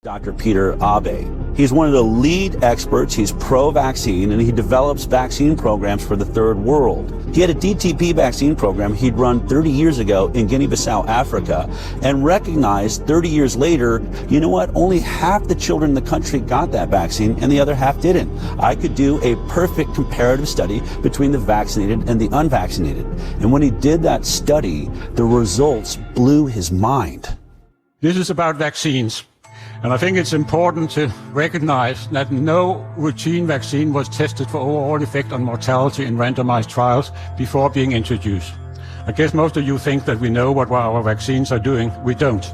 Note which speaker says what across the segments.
Speaker 1: Dr. Peter Abe. He's one of the lead experts. He's pro-vaccine, and he develops vaccine programs for the third world. He had a DTP vaccine program he'd run 30 years ago in Guinea-Bissau, Africa, and recognized 30 years later, you know what, only half the children in the country got that vaccine and the other half didn't. I could do a perfect comparative study between the vaccinated and the unvaccinated. And when he did that study, the results blew his mind.
Speaker 2: This is about vaccines. And I think it's important to recognize that no routine vaccine was tested for overall effect on mortality in randomized trials before being introduced. I guess most of you think that we know what our vaccines are doing. We don't.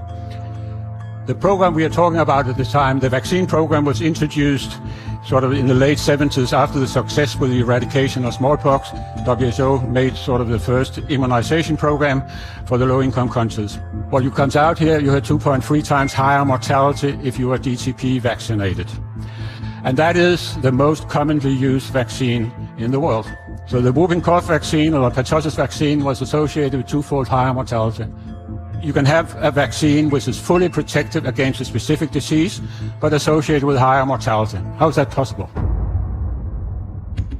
Speaker 2: The program we are talking about at the time, the vaccine program, was introduced sort of in the late 70s after the success with the eradication of smallpox. WHO made sort of the first immunization program for the low-income countries. What comes out here, you had 2.3 times higher mortality if you were DTP vaccinated. And that is the most commonly used vaccine in the world. So the whooping cough vaccine or pertussis vaccine was associated with twofold higher mortality. You can have a vaccine which is fully protected against a specific disease, but associated with higher mortality. How is that possible?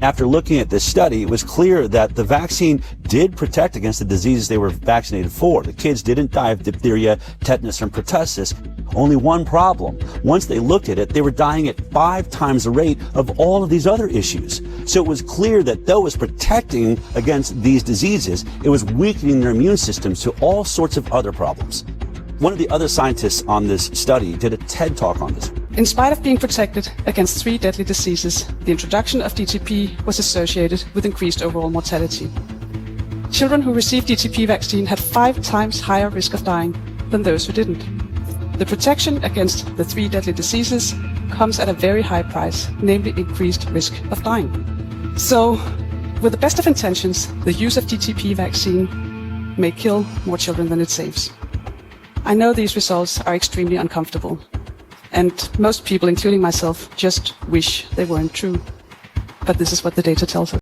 Speaker 1: After looking at this study, it was clear that the vaccine did protect against the diseases they were vaccinated for. The kids didn't die of diphtheria, tetanus, and pertussis. Only one problem. Once they looked at it, they were dying at 5 times the rate of all of these other issues. So it was clear that though it was protecting against these diseases, it was weakening their immune systems to all sorts of other problems. One of the other scientists on this study did a TED Talk on this.
Speaker 3: In spite of being protected against 3 deadly diseases, the introduction of DTP was associated with increased overall mortality. Children who received DTP vaccine had 5 times higher risk of dying than those who didn't. The protection against the 3 deadly diseases comes at a very high price, namely increased risk of dying. So, with the best of intentions, the use of DTP vaccine may kill more children than it saves. I know these results are extremely uncomfortable, and most people, including myself, just wish they weren't true. But this is what the data tells us.